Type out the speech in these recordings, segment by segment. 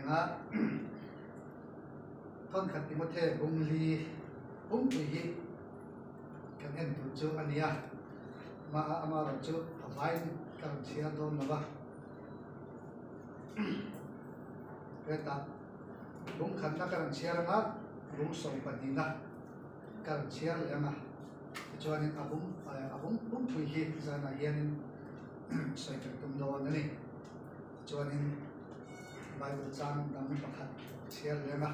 nga thon khat Timothy bungli bung hi kan en tu chu ania ma amaro chu avai kan chia don lava keta bung khat na kan chia nga bung som panina kan chia lenga chuanin abung bung hi zana hianin sai kan tum do ani chuanin Bible chang dam pakhat chia lenga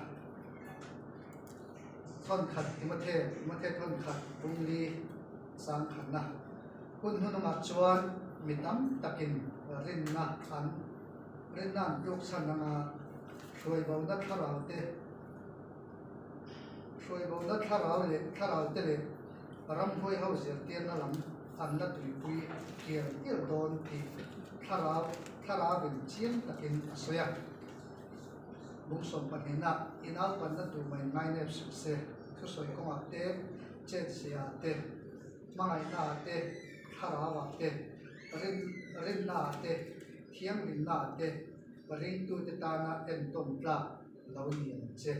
thon khat Timothy thon khat bungli sang khanna kun hununga chuan mitam takin rinna an rinna luk sananga soi bauda tharaute le ram hoi ho zer tian na lam an na tui pui kier il don ti thara bin chiang takin asoya bung som panina inal pan na tu mai ngai ne se thu soi ko ma te che sia te mangai na te thara wa te rin na te thiang rin na te ring tu te ta na en tom pla lo ni che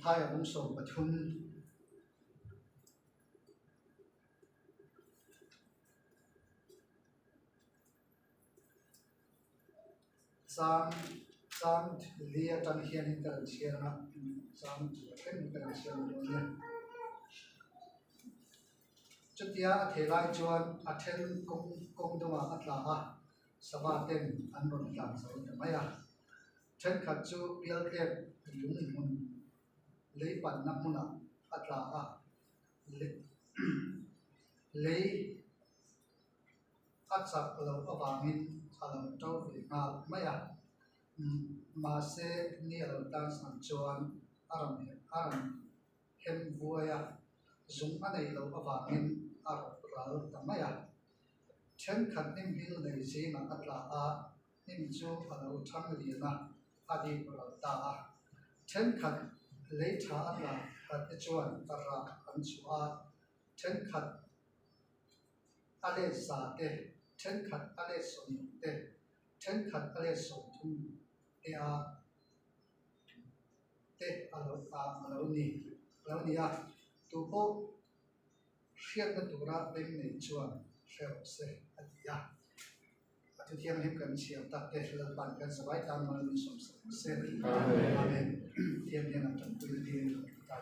thai bung som pathun sam lia tan hian in kan chia na sam ken kan chia na chutia thelai chuan athen kong doma atla a sawa ten anron tlang so maya then khat chu pial tlep lung mun lei pan na muna atla a lei atsak lo awangin alam tau ve nga maya ma se ni al tan san chuan aram hem buaya zung anei lo awangin ar ral tamaya then khat nim hil nei se na atla a nim chu alo thang liana adi ral ta a then khat lei tha atla khat chuan tara an chua then khat ale sa te then khat ale som te then khat ale som thum te a te alo ni a tu po hriat na tura beng nei chuan hreu se atia atu thiam him kan chiam tak te hlal ban kan sabai tan mal ni som se amen thiam hian am tan pui din ta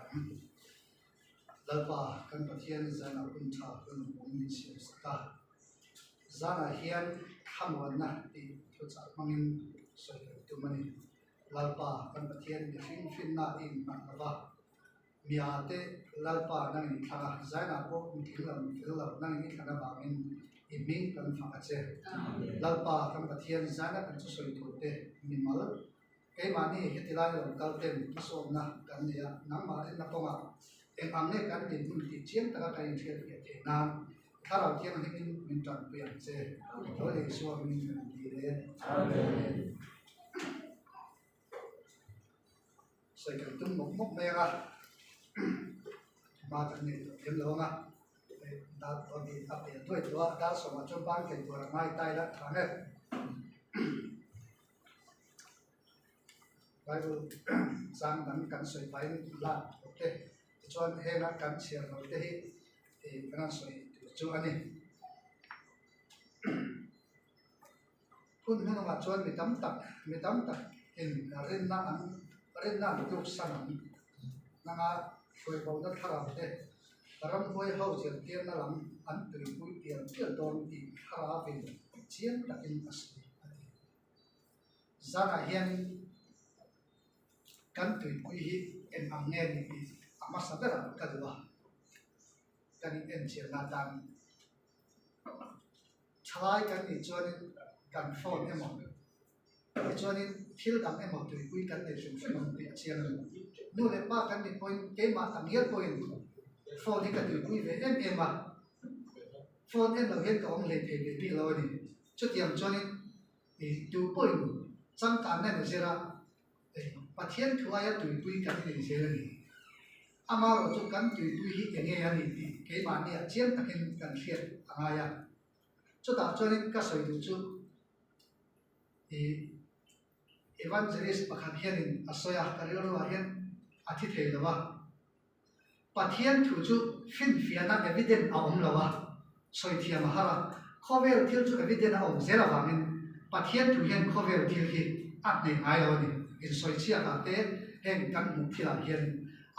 lalpa kan pathian zana kun tha kun bung ni chiam saka zana hian khamon na ti thu cha mangin soi tu mani lalpa kan pathian ni fin na in ma miate lalpa nang ni thanga zaina po mithilam filam nang ni thanga bangin iming kan phanga che lalpa kan pathian zaina kan chu soi thote mimal ke mani hetilai lo kalten kisom na kan ya nang ma na ponga en angne kan tin ti chiang ta ka in thiat ke na tharau thiam himin min tan pian che lo le so min ti le amen sai kan tum mok me ga ba tan ni em lo nga da to bi ap ya toi to da so ma chon ban ke to mai tai la thang ne Bible sang dan kan soi pai la oke chon he na kan chia no te hi e kan soi chu ani kun na ma chon mi tam tak in ren na tu sanam na nga soi bau da thara te ram hoi hau chen tian na lam an tu pui tian tian don ti thara ve chian takin asli zana hian kan tu pui hi en angne ni ama sabera kadwa kan en chian na dan thalai kan ni chuan kan phone emo chuan thil dam emo tu pui kan nei sum sum ti chian nu le pa kan ni point ke ma tam yer point phone ni ka tu pui ve em ma phone en lo hen ka om le the bi lo ni chu tiam chuan ni tu point chang kan na zera pathian thuaya tu pui kan ni se ni ama ro chu kan tui hi enge ani ti ke ma ni a chiam takin kan hriat anga ya chu ta chuanin ka soi du chu evangelist pakhat hianin asoya karilo hian athi thei lawa pathian thu chu fin fiana evident a om lawa soi thiam hara khovel thil chu evident a om zela wangin pathian thu hian khovel thil hi at nei ngai lo ni in soi chia ka te heng kan mu thila hian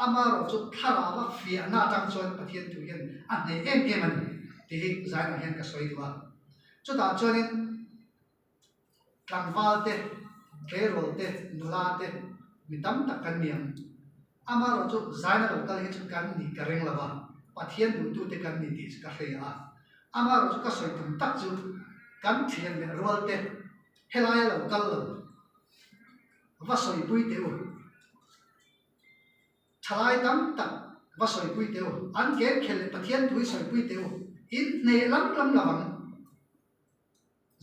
ama ro chu thara wa fiana tang chuan pathian thu hian at nei em an ti hi zaina hian ka soi duwa chu ta chuanin tlangwal te kerol te nula te midam tak kan niam ama ro chu zaina lo kal hi chu kan ni ka reng lawa pathian du tu te kan ni ti ka hreya ama ro chu ka soi tum tak chu kan thian me rol te helai lo kal lo va soi pui te u thalai tam tak va soi pui te u an ke khel pathian thui soi pui te u in ne lam lawang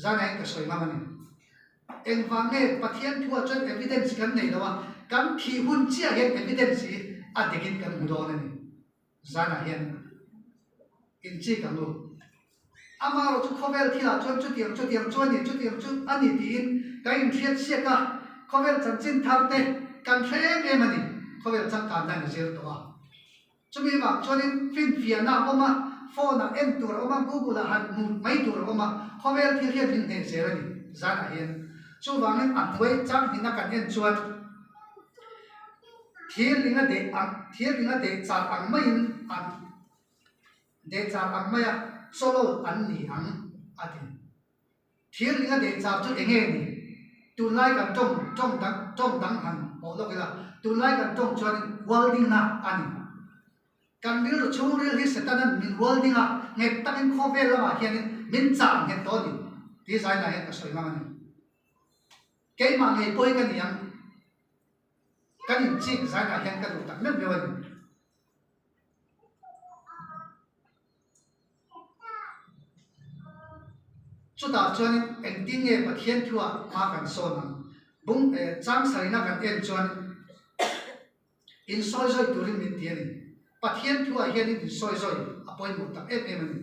zana ka soi ma mani eng wange pathian thua chon evidence kan nei lawa kan thi hun chia ge evidence hi adigin kan mudon ani zana hian in chi kan lu ama ro chu khovel thila chon chu tiang chuan ni chu ani tin ka in thiat sia ka khovel chan chin thar te kan thre me mani khovel chang kan dan zel to a chumi ma chuanin fin fiana oma phone a en tur oma google a han mu mai tur oma khovel thil hian in ne zel ani zana hian chu wangin an hoi chang hina kan en chuan thil linga de cha ang mai an de cha ang maya solo an ni ang atin thil linga de cha chu enge ni tu lai kan tong dang han ho lo kila tu lai kan tong chuan welding na ani kan bil ro chu ril hi setanan min welding a nge takin khovel lama hian min chang he to ni ti zai na he ka soi ma ni ke ma nge poi kan yang kan in chi zai na hian ka du tak me me wan chu ta chuan en tin nge pathian thua ma kan so na bung chang sarina kan en chuan in soi turin min tiani pathian thua hian in soi apoi mu tak em ni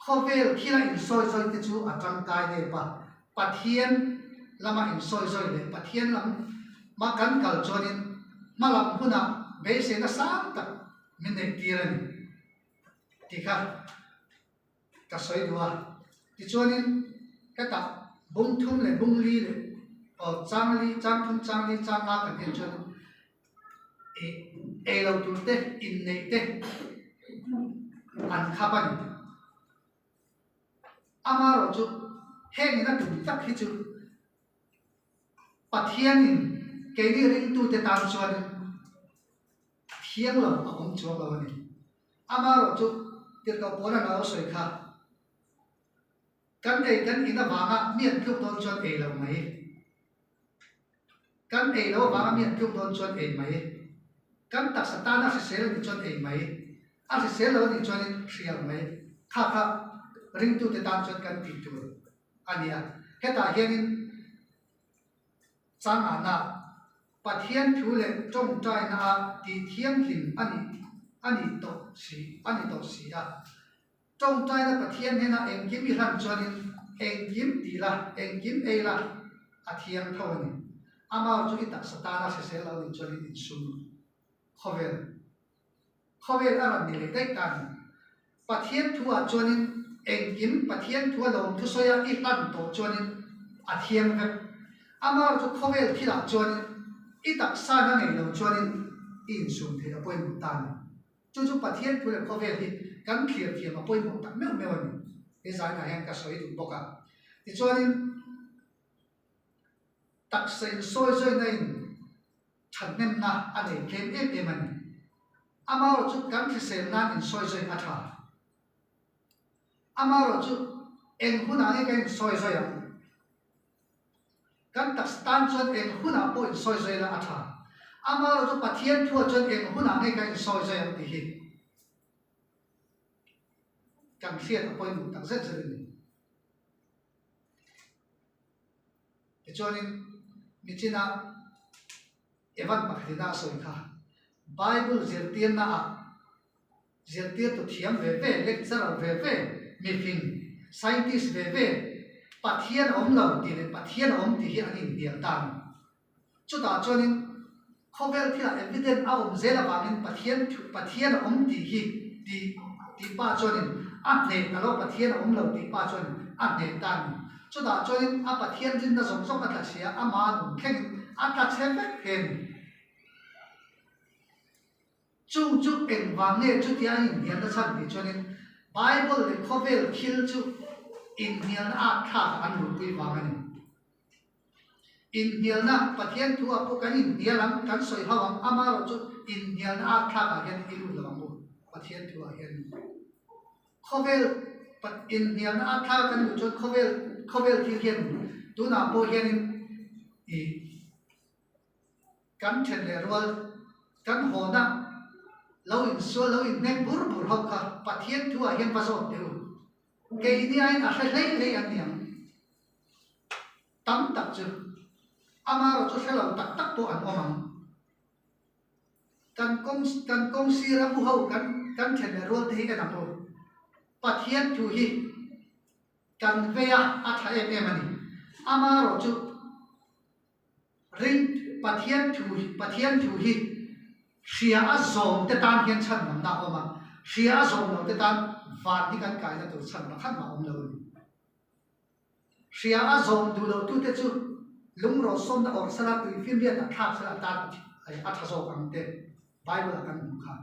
khovel thila in soi te chu atang kai ne pa pathian lama in soi le pathian lam ma kan kal chuanin malam huna be se na sam tak min nei tirani tikha ka soi duwa ti chuanin ka ta bung thum le bung li le o chang la kan en chuan e lo tu te in nei te an khabani ama ro chu heng na tu tak hi chu pathian in ke ni ring tu te tam chuan thiang lo a om chu lo ni ama ro chu tir ka pona na soi kha kan ei kan ina wanga mian kyuk don chuan ei lo mai kan ei lo wanga mian kyuk don chuan ei mai kan tak satana se sel ni chuan ei mai a se sel lo ni chuan thiang mai kha ring tu te tam chuan kan ti tu ania heta hianin changa na pathian thu le trong trai na ti thiam hlim ani to si a trong trai na pathian hena eng kim i ran chuanin eng kim ti la eng kim ei la a thiam thawani ama chu i tak satana se sel lo ni chuanin in sum khovel aran ni le dai tan pathian thu a chuanin eng kim pathian thu lo thu soya i ran to chuanin a thiam ve ama chu khovel thila chuanin i tak sa na nei lo chuanin in sum the apoi mu tan chu pathian thu le khovel hi kan clear thiam apoi mu tak me ani e zai na hen ka soi du boka ti chuanin tak sen soi nei chan nem na ane kem em ani ama ro chu kan thi sen na in soi atha ama ro chu en huna nge kan soi ya kan tak stan chuan en huna po in soi la atha ama ro chu pathian thua chuan en huna nge kan soi ya ti hi kan thiat apoi mu tak zet ni ti chuanin michina evan pakhdina soi kha Bible zirtian na zirtian to thiam ve lecturer ve mi phing scientist ve pathian om lo ti le pathian om ti hi an in dial tan chu ta chuanin khovel thila evident a om zela bangin pathian om ti hi ti pa chuanin a ne na lo pathian om lo ti pa chuanin a ne tan chu ta chuanin a pathian din na som som a ta sia a ma nu khen a ta chen vek hen chu en wang nge chu tia in dian da chan ti chuanin Bible le khovel khil chu in hial na kha an ru pui wangani in hial na pathian thu apu kan in hialam kan soi hawam amaro chu in hial na kha ka hian ilu lawangu pathian thu a hian khovel pat in hial na kha kan lu chu khovel thil hian tu na po hian i kan then le rol kan ho na lo in so lo in nek bur ho kha pathian thu a hian pasot deu ke ini ai a hlei an niang tam tak chu amaro chu thelo tak po an omang kan kong sira bu ho kan then le rol te kan po pathian thu hi kan veya a tha em ani amaro chu ring pathian thu hi sia a zom te tan hian chan nam na oma sia a zom lo te tan van hi kan kai na tu chan ma khat ma om lo sia a zom du lo tu te chu lung ro som da or sala tu film ya ta thap sala ta ai a tha zo kang te bible kan mu kha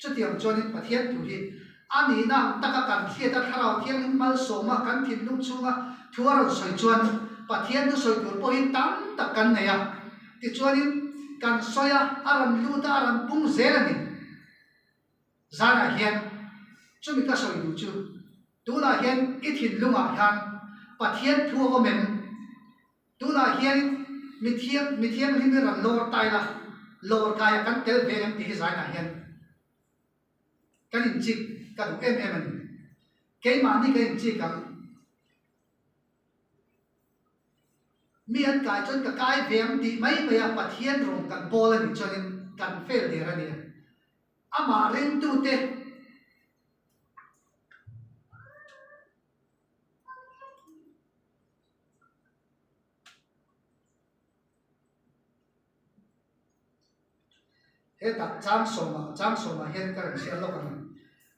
chu tiam chonin pathian thu hi ani na taka kan thia ta tharau thiang mal so ma kan thin lung chunga thuar soi chuan pathian tu soi tur po hin tam tak kan ne ya ti chuanin kan soya aram lu ta aram pung zelani zana hian chumi ka soi du chu tula hian I thin lunga hian pathian thu o mem tula hian mi thiam lim ran lor tai la lor kaya kan tel ve em ti zana hian kan in chik ka du em ani ke ma ni ke in chik kan mi an kai chon ka kai vem ti mai maya pathian rong kan bol ani chonin kan fel de ra ni ama ring tu te he ta chang soma hian kan sia lo kan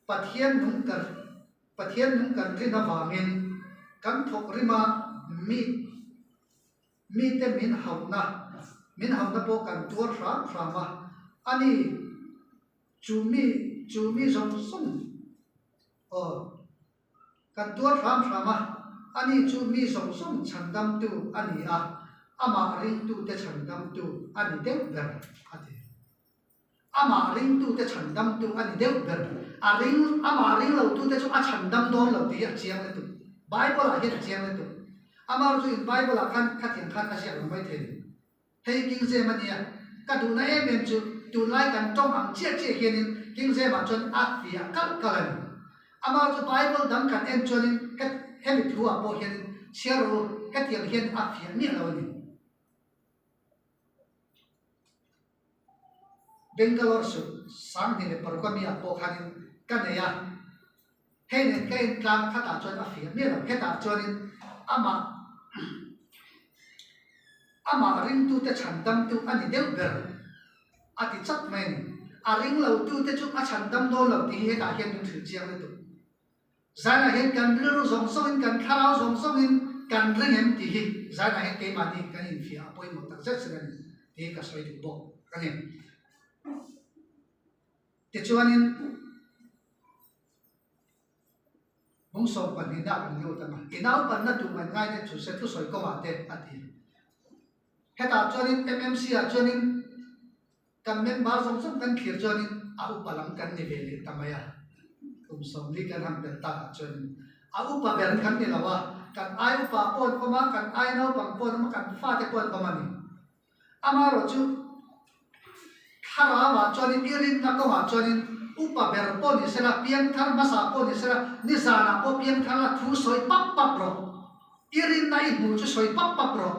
pathian nung kan ri na wangin kan thok rima mi te min hauna po kan tur ra ma ani chumi zong song kan tur ra ma ani chumi zong song chandam tu ani a ama ring tu te chandam tu ani deu ber ati ama ring tu te chandam tu ani deu ber ama ring lo tu te chu a chandam don lo ti a chiang le tu bible a hian chiang le tu amar chu in bible a khan khathian khan a siak mai the hei king je mania ka du na em chu tu lai kan tong ang che hianin king je ma chon a fia kal kalan amar chu bible dang kan en chonin ka hemi thu a po hianin siaro ka tiang hian a fia ni lo ni Bangalore su sang ni le parkwami a po khanin kaneya hei ne kain tlang khata chon a fia ni lo heta chonin ama ring tu te chandam tu ani deu ber ati chat mai ni a ring lo tu te chu a chandam do lo ti he ka hian tu thil chiang le tu zana hian kan ru zong song in kan kharau zong song in kan ring em ti hi zana hian ke ma ni kan in fia apoi mo tak zat sen ti ka soi tu bo kan em te chuanin mong so pan ni na kan lu ta ma inau pan na tu man ngai ne chu se tu soi ko ma te ati heta chuanin mmc a chuanin kan member som kan khir chuanin a upalam kan ni veli tamaya som ni kan ham ber ta chuanin a upa ber kan ni lawa kan ai upa pon ko ma kan ai no pang pon ma kan fa te pon ko ma ni amaro chu khara ma chuanin irin na ko ma chuanin upa ber pon ni sela pian thar ma sa pon ni sela ni sa na po pian thar la thu soi pap ro irin na I bu chu soi pap ro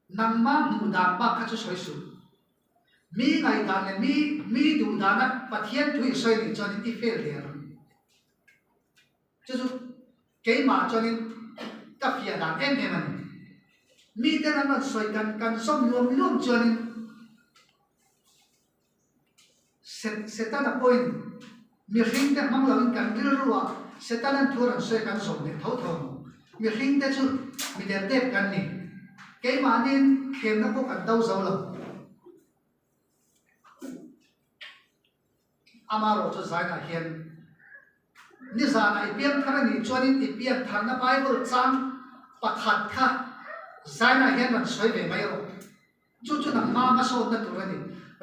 nang ma mu da ba kha chu soi su mi ngai da le mi du da na pathian thui soi ni cho nên ti fail le chu ke ma cho nên ka fia da em man mi te na soi kan som luom cho nên seta na point mi ring te mang lo kan ril ruwa seta nan thuran soi kan som ne tho tho mi ring te chu mi der te kan ni ke ma nin khem na ko kan dau zo lo amaro chu zai na hian ni za na ipiam thara ni chuanin ipiam thar na bible chang pakhat kha zai na hian man soi ve mai ro chu na ma so na tur ni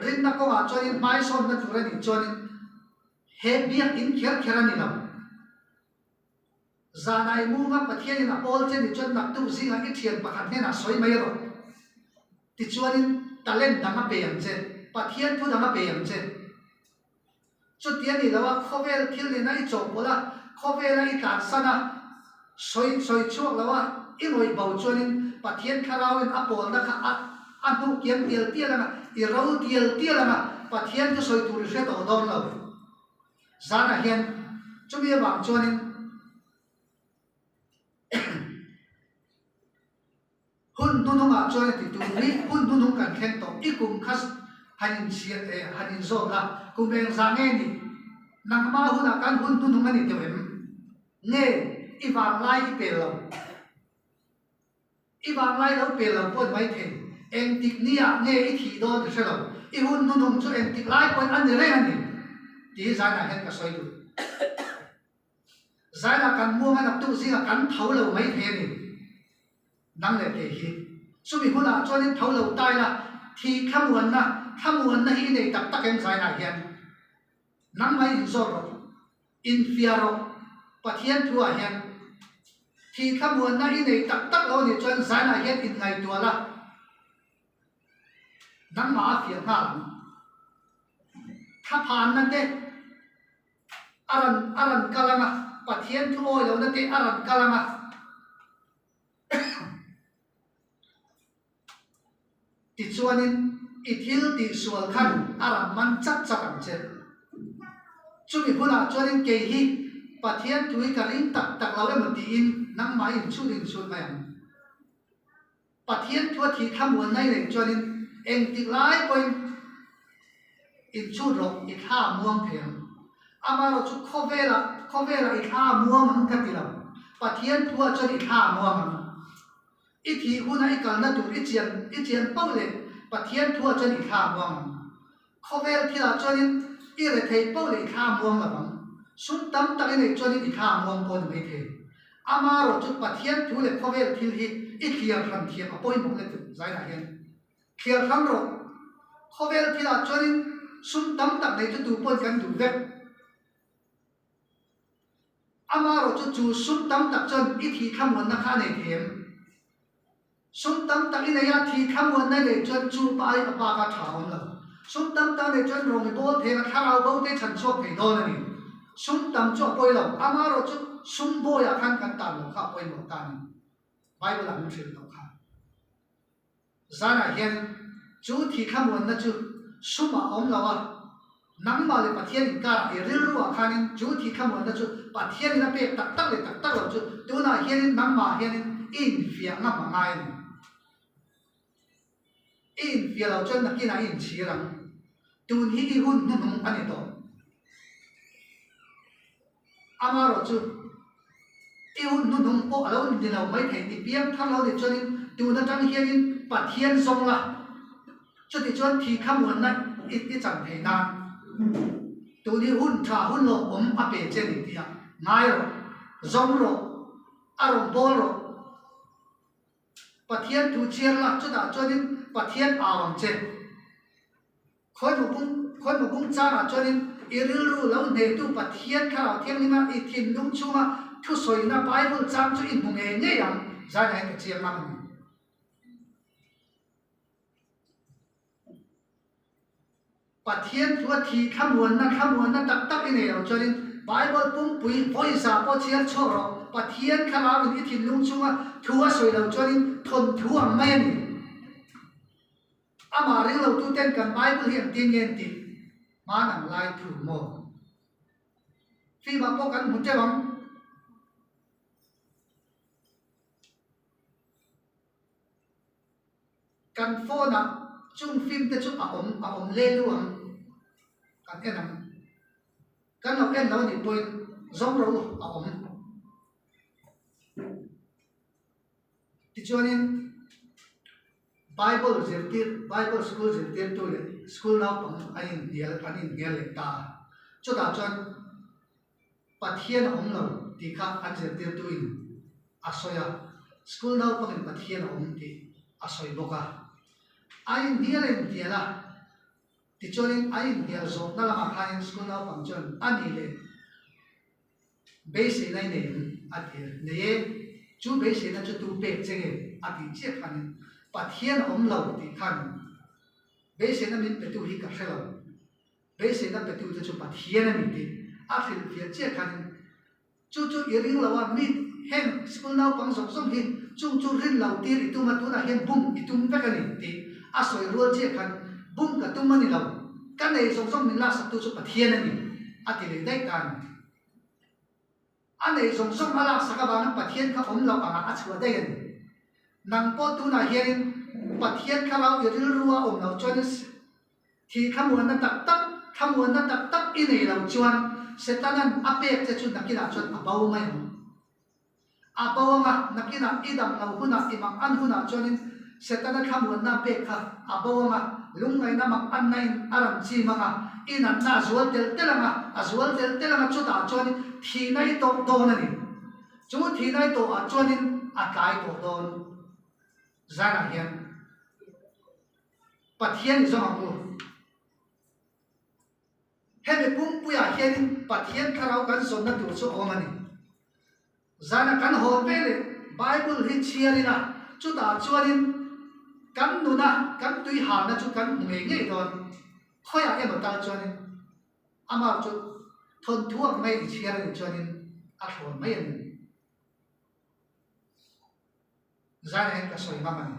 rin na ko a chuanin mai so na tur ni chuanin he biak in kher ni lo za na mu ma pathian na ol chen ni chuan nak tu zinga i thian pakhat ne na soi mai ro ti chuanin talent dama pe yang chen pathian thu dama pe yang chen chút tiền thì là khovel thil thì nãy chụp bola khovel là ít tạt sana soi chuộc là ít ngồi bầu cho nên bắt thiên kharao in apol na kha ăn thu kiếm tiền là mà irau tiền là mà bắt thiên cho soi tu sẽ tổ đòn lâu giá là hiện cho bây giờ cho nên hun tu nung cho nên thì tu ni hun tu nung cần khen tổ ít cùng khas hành zo la cùng bên ra nghe ni nang ma hun akan hun tu nung ani tewem nghe iwang lai i pe lo pon mai the em tik nia nghe i thi do se lo i hun tu nung chu em tik lai pon an re ani ti za na hen ka soi du za na kan mu ma na tu zinga kan thau lo mai the ni nang le ke hi su mi hun a cho nên thau lo tai la thì khamuan na hi nei tak tak em sai na hian nang mai in zor in fiaro pathian thua hian thì khamuan na hi nei tak tak lo ni chuan sai na hian in ngai tua la nang ma fiang ha kha phan na te aran kalanga pathian thu oi lo na te aran kalanga ti chuanin ithil ti sual khan aram man chak ang che chumi huna chuanin ke hi pathian tui ka ring tak lawe mati in nang mai in chu din sun mai pathian thua thi khamuan nai le chuanin eng tik lai point in chu ro i kha muang theng amaro chu khovela i kha muang ang katila pathian thua chuan i kha muang i thi huna i kalna tur i chian paule pathian thua chuan i kha muang khovel thila chuanin i re thei paule i kha muang la sun tam tak nei chuanin i kha muang pon mai the amaro chu pathian thu le khovel thil hi i clear ran thiam apoi mong le tu zai na hian clear ran ro khovel thila chuanin sun tam tak nei chu tu pon kan du vek amaro chu sun tam tak chuan i thi khamuan na kha nei them sun tam tak in ya thi khamuan na le chuan chu pai apa ka thaon la sun tam tak le chuan rong bol the na tharau bo te chan chok phei don ani sun tam chu poi lo amaro chu sun bo ya khan kan tan lo kha poi lo tan bible ang thil lo kha zana hian chu thi khamuan na chu suma om lawa nang ma le pathian ka e ril ruwa khanin chu thi khamuan na chu pathian na pe tak tak lo chu tu na hian nang ma hian in fia na ma ngai ni in fia lo chuan na kina in chi rang tun hi i hun nu nung ani to amaro chu i hun nu nung po alo ni lo mai thei ti piam thang lo ni chuan tu na tang hian in pathian zong la chu ti chuan thi khamuan na i chang thei na tu ni hun tha hun lo om a pe chen ni tia ngai ro zong ro arong bol ro pathian tu chiar la chu da chuan pathian awang che khoi mu bung cha na chuan iril ru lo ne tu pathian kha thiang ni ma i thin lung chunga thu soi na bible chang chu in mu nge nge yang za na ka chiar ma ni pathian thua thi khamuan na tak in e lo chuan bible pum pui voisa po chiar choro pathian kha la ni thin lung chunga thua soi lo chuan thon thu ang mai ni ama ring lo tu ten kan Bible hian tin ngen ti manang lai thu mo fi ma ko kan mun te bang kan phone na chung phim te chu a om le luang kan enam kan lo en lo ni point zong ro a om ti chuanin Bible zirtir Bible school zirtir tu le school na pang anin dial le ta chu ta chuan pathian om lo ti kha an zirtir tu in asoya school na pang pathian om ti asoi boka ain diala ti chuanin ain dial zo na lama khain school na pang chuan ani le base nei nei atir ne chu base na chu tu pe chenge ati che khan pathian om lo ti khan base na min petu hi ka khelo base na petu te chu pathian na min ti akhil phia che khan chu iring lawa mi hen school na pang som som hi chu rin lo ti ri tu ma tu na hen bum itum pe kan ti asoi ro che khan bum ka tum mani lo kan nei som som min la sa tu chu pathian na ni ati le dai tan anei som som ala sa ka ba na pathian ka om lo anga achua dai ni nang po tu na hian pathian kha lau iril ruwa om lo chuan thi khamuan na tak tak in ei lo chuan setanan apek che chu nakina chuan abau mai abawanga nakina idam lo huna imang an huna chuanin setana khamuan na pe kha abawanga lungai na mak an nain aram chi manga ina na zual tel telanga chu ta chuanin thi nai to don ani chu thi nai to a chuanin a kai to don zana hian pathian zong mu hebe pum puya hian pathian kharau kan son na tu chu omani zana kan ho pele Bible hi chiarina chu ta chuanin kan nuna kan tui ha na chu kan nge don khoya em ta chuanin ama chu thon thuak mai chiarin chuanin a thon mai an zana hen ka soi mamani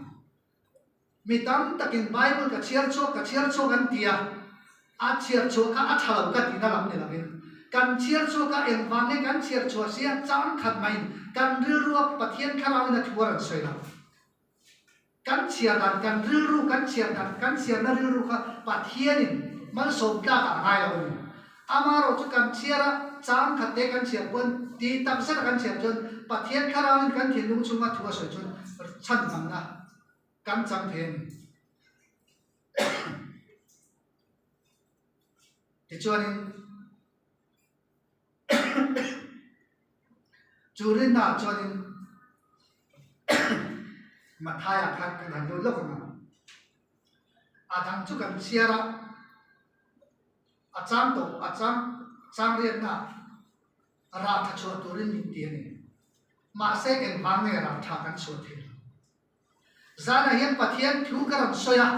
mi tam takin Bible ka chiar cho kan tia a chiar cho ka a thalo ka ti na lam ne lamin kan chiar cho ka en wange kan chiar cho sia chang khat mai kan ril ruak pathian kharau na thuar soi la kan chiar dan kan ril ru kan chiar na ril ru kha pathian in mal som ta ka ngai lo ni amaro chu kan chiara chang khat te kan chiar pon ti tam sa kan chiar chon pathian kharau in kan thin lung chunga thua soi chon chan mang na kan chang then ti chuanin churin na chuanin mathaya khat kan han do lok na adang chu kan siara achang rian na ra tha chu turin min ti ni ma se ken bang ne ra tha kan chu the zana hian pathian thu karam soya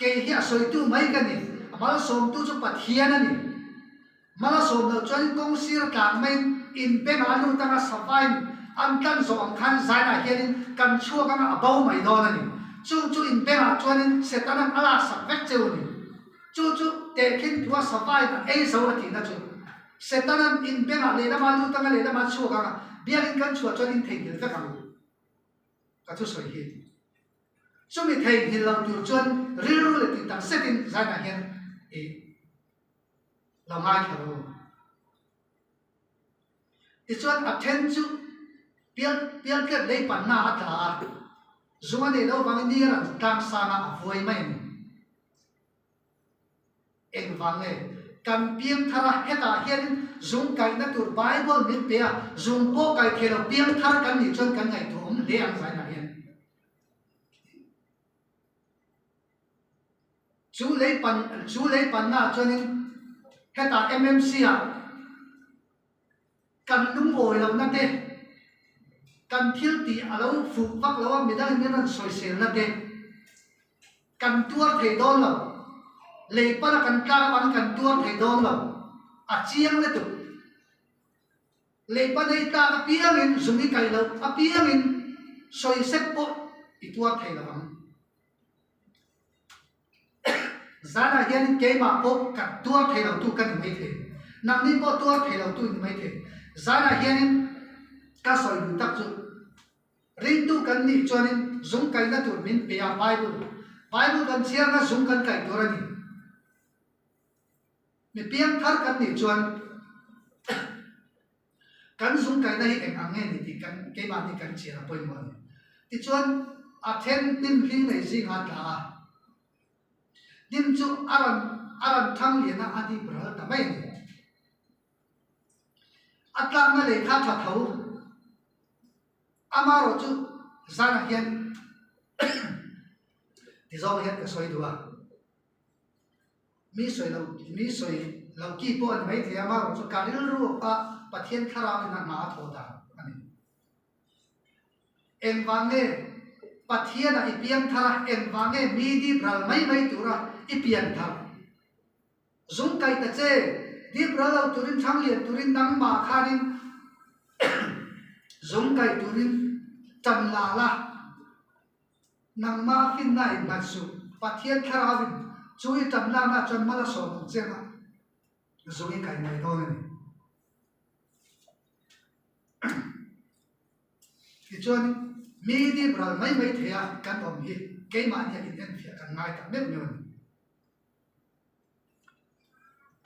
ke hi a soi tu mai kan ni mal som tu chu pathian ani mala som no chuan kong sir tlang mai in pe ma lu tanga safain an kan zo ang khan zana hian kan chua kan abau mai don ani chu in pe ma chuan setanan ala sak vek cheu ni chu te khin thua safain ei zo ati na chu setanan in pe ma le na ma lu tanga le na ma chua ka biakin kan chua chuan in thei hil vek ang ka chu soi hi chu mi thei hil lam tu chuan ril ru le ti tak setin zana hian e lo ngai kharo ti chuan attend chu pial ke dei pan na ata zuma de lo bang ni ran tang sana avoi mai eng wange kan piang thara heta hian zum kai na tur Bible min pe zum po kai khelo piang thar kan ni chuan kan ngai thum le ang sai na hian chu lei pan na chuanin heta MMC a kan lung oi lo na te kan thil ti alo fu vak lo mi dang ni ran soi sel na te kan tuar thei don lo le pa kan ka pan kan tuar thei don lo a chiang le tu le pa nei ta ka piang in zumi kai lo a piang in soi sep po i tuar thei lo zana hian ke ma po ka tua thelo tu kan mai the nang ni po tua thelo tu mai the zana hian ka soi du tak chu rin tu kan ni chuanin zung kai na tur min pe a bible kan chiang na zung kan kai tur ani mi piang thar kan ni chuan kan zung kai na hi eng ange ni ti kan ke ma ni kan chia poi mo ni ti chuan a then nim hling nei jing a ta nim chu aran thang le na adi bra ta mai ni atlang na le kha tha thau amaro chu zana hian ti zo hian ka soi duwa mi soi lo ki po an mai thia amaro chu ka ril ru pa pathian khara na ma tho da ani en wange pathian a ipiam thara en wange mi di bral mai tura ipian thar zum kai ta che di bral turin thang lian turin nang ma khanin zum kai turin tam la la nang ma fin nai ma su pathian khara vin chui tam la na chan mala so chema zui kai mai to ni ki chuan mi di bral mai thea kan om hi ke ma nia in en thia kan ngai ta mem nyon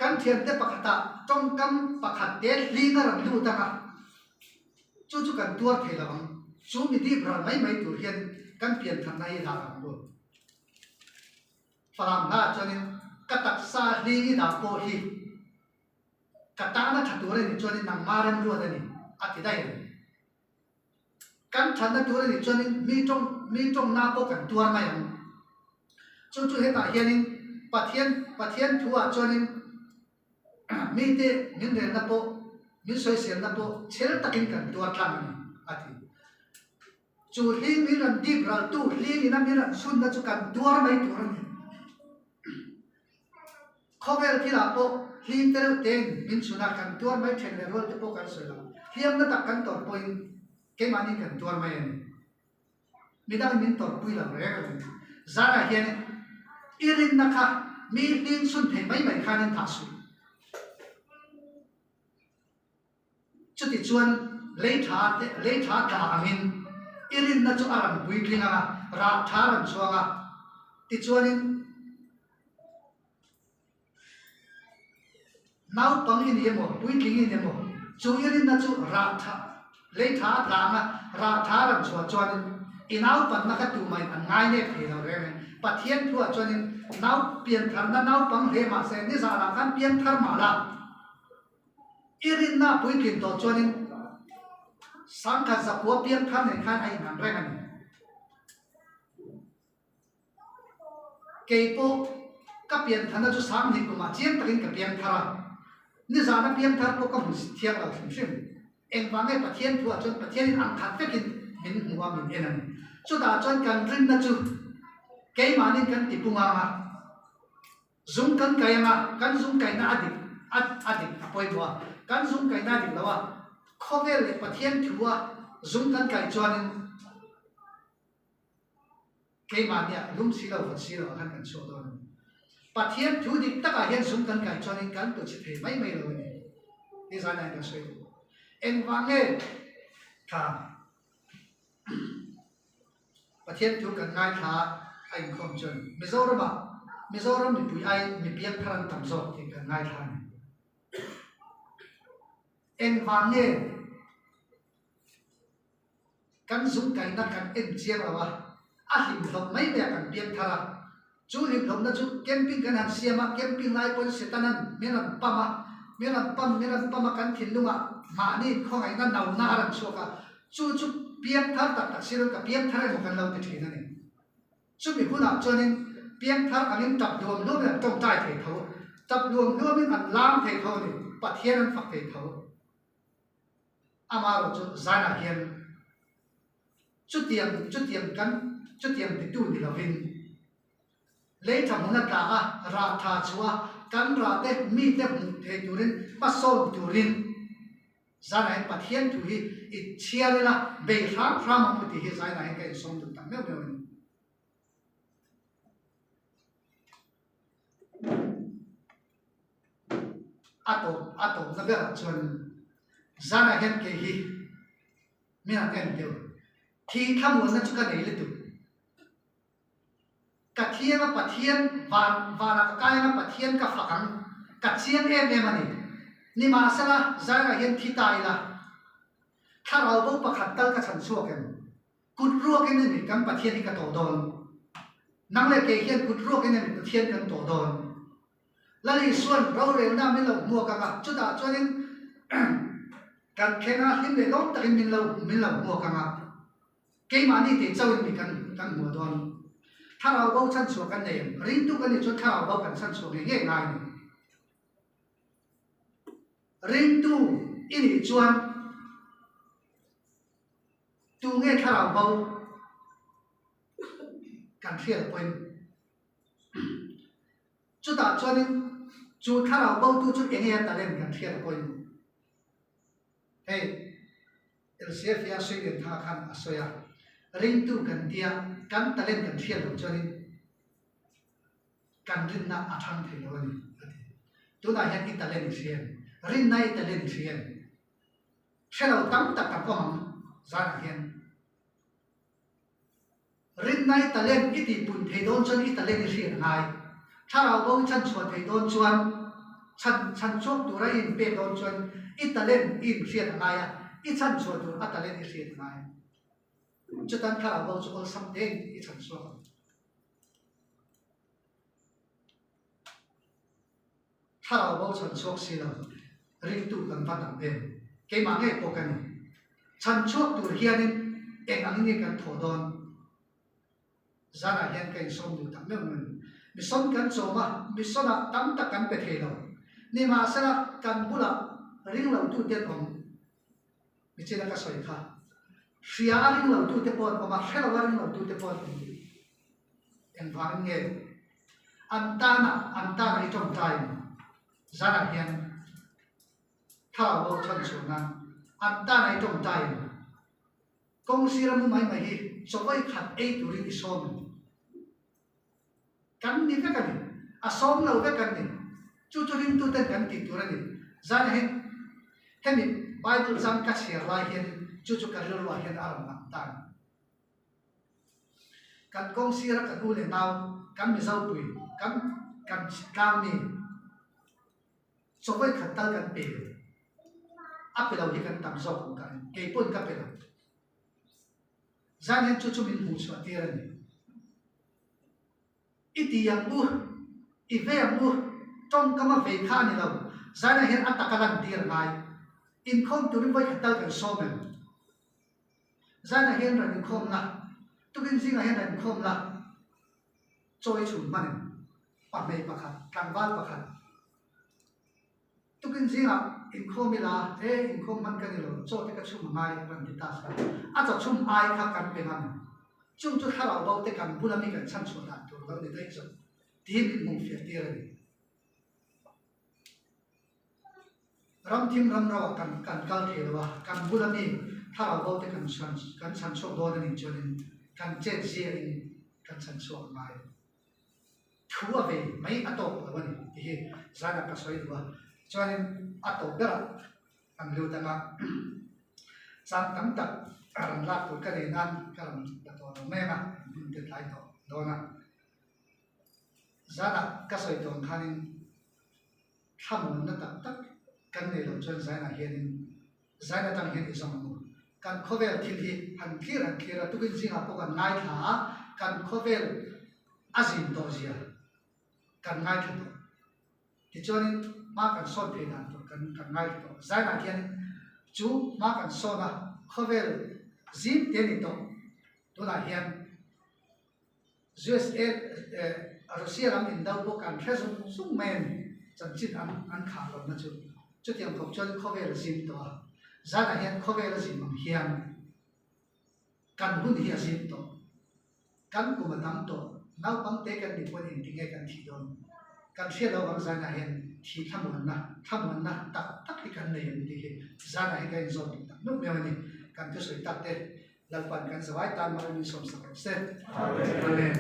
kan thiam te pakhata tong kam pakhat te linga ram lu ta ka chu kan tuar thela bang chu mi di bral mai tur hian kan pian tham nai da ram lo faram na chuanin katak sa lingi da po hi katana thature ni chuanin nang maram ru da ni ati dai kan thana tur ni chuanin mi tong na po kan tuar mai ang chu heta hianin pathian thua chuanin mi te min re na po min soi siam na po chel takin kan tuar thang ni ati chu hling mi ran di bral tu hling ina mi ran sun na chu kan tuar mai tur ni khovel thila po hling te ten min suna kan tuar mai then le rol te po kan soi la hiam na tak kan tor point ke mani kan tuar mai ani midang min tor pui la re ka zara hian irin na kha mi hling sun the mai khanin tha su chuti chuan le tha ta angin irin na chu aram pui klinga ra tharan chuanga ti chuanin nau pang in yemo pui kling in yemo chu irin na chu ra tha le tha langa ra tharan chuanin inau pan na ka tu mai an ngai ne phelo re pathian thua chuanin nau pian thar na nau pang he ma se ni za la kan pian thar ma la irin na pui kin to chuanin sangkha za ko pian thar ne khan ai nan re ani keipo ka pian thana chu sang ni ko ma chiam takin ka pian thara ni za na pian thar ko ka mu thiak la thim eng wange pathian thua chon pathian in ang khat tekin min huwa min enan chu da chon kan rin na chu ke manin kan tipunga ma zum kan kayanga kan zum kai na adik apoi bua kan zum kai na dik lawa khovel le pathian thua zum kan kai chuanin ke mania lum si lo phot si lo han kan so do pathian thu dik taka hian zum kan kai chuanin kan to chi the mai lo ni ni za na ka soi en wange tha pathian thu kan ngai tha ai khom chon mizoram mi pui ai mi piak tharan tam zo ti kan ngai tha ni en wange kan zum kai na kan en chiang lawa a him thom mai me kan piak thara chu him thom na chu camping kan han siama camping lai pon setanan menan pama kan thilunga ma ni khongai na nau na ran soka chu piak thar tak sir ka piak thar mo kan lo te thina ni chu mi huna chonin piak thar angin tap dom no me tong tai the tho tap dom no min an lam the tho ni pathian an fak the tho amaro chu zana hian chu tiam ti tu ni lovin le tham na ta ra tha chua kan ra te mi te the turin pason turin zana pathian thu hi i chiarela be ram mu ti hi zana kai som tu tam me ato na bera chuan zana hen ke hi mi an em deu thi thamun na chu ka nei le tu ka thianga pathian van ka kaina pathian ka fakang ka chiang em ani ni ma sala zana hen thi tai la tharau bo pakhat tal ka chan chuak em kut ruak em ni kam pathian hi ka to don nang le ke hian kut ruak em ni pathian kan to don lali suan ro re na min lo mua ka chu da chuanin kan khenga him le long takin min lo mua ka ke mani te chawin mi kan mua don tharau bo chan chuak kan nei ring tu kan ni chu tharau bo kan chan chuak nge ngai ni ring tu ini chuan tu nge tharau bo kan thial point chu da chuanin chu tharau bo tu chu enge ta len kan thial point hey LCF ya sei den tha khan asoya ring tu kan dia kan ta len kan thial lo chuanin kan rin na athang thei lo ni tu na hian ta len sian rin nai ta len sian thelo tam tak ka ko zan hian rin nai ta len iti pun thei don chuan i ta len sian ngai tharau bo chan chuan thei don chuan chan chok tu ra in pe don chuan i ta len in sian ngai a i chan chuan tu a ta len i sian ngai chu tan tharau bo chu ol sam ten i chan chuan tharau bo chan chuak si lo ring tu kan pa dam em ke ma nge po kan chan chuak tu hianin eng ang ni kan tho don zana hian kai som du tam meng mi som kan choma mi sona tam tak kan pe thei lo ni ma sala kan bula ring lo tu te om mi chena ka soi kha ria ring lo tu te pon ma khela ring lo tu te pon en vang nge antana i tom time zana hian thao bo chan chuna antana i tom time kong siram mai mai hi chawai khat ei turin i som kan ni ka kan a som lo ka kan ni chu rin tu ten kan ti turani zan he hemi bible jam ka share lai hian chu ka ro wa hian aram na tan kan kong sira ka u le naw kan mi zau pui kan kam ni chawai khat tal kan pe apelo hi kan tam zo kan ke pun ka pe zan he chu min hu chu atirani iti yang bu ive yang bu tong kama ve kha ni lo zana hen atakalan dir ngai in khom tu rin vai khatal kan somen zana hen ran khom la tu bin singa hen ran khom la choi chu man pa mei pa khat kan wal pa khat tu bin singa in khom la in khom man kan lo cho te ka chum ngai ran ti ta sa a cha chum ai kha kan pe man chung chu tharau bo te kan bulami kan chan chu da tu lo ni dai chu tin mong fi ti ra ni ram thim ram raw kan kal the lo kan bulami tharau bo te kan chan chu do ni chuan kan che je in kan chan chu mai thu ave mai atop lo ni ti zana ka soi lo chuan atop bera an lu ta ma sam tam tak karam lak tu ka ne nan karam ta to no me ma din te lai to do na zana ka soi ton khanin thamun na tak tak kan ne lo chuan zana hian zana tang hian izong mu kan khovel thil hi han khira tu bin jinga po kan ngai tha kan khovel azin to zia kan ngai tha to ti chuan ma kan son pe nan to kan ngai to zana hian chu ma kan sona khovel zip teni to to la hian USA Russia ram in dau po kan thesum sung men chan chin an kha lo na chu tiang thok chon khovel zip to zana hian khovel zip mam hian kan hun hi zip to kan kuma tam to nau pam te kan ni pon in tinge kan thi don kan thia lo wang zana hian thi thamun na tak hi kan nei ni hi zana hi kan zon no me ni kan tu soi tak te lalpan kan zawai tan ma ni som sa se amen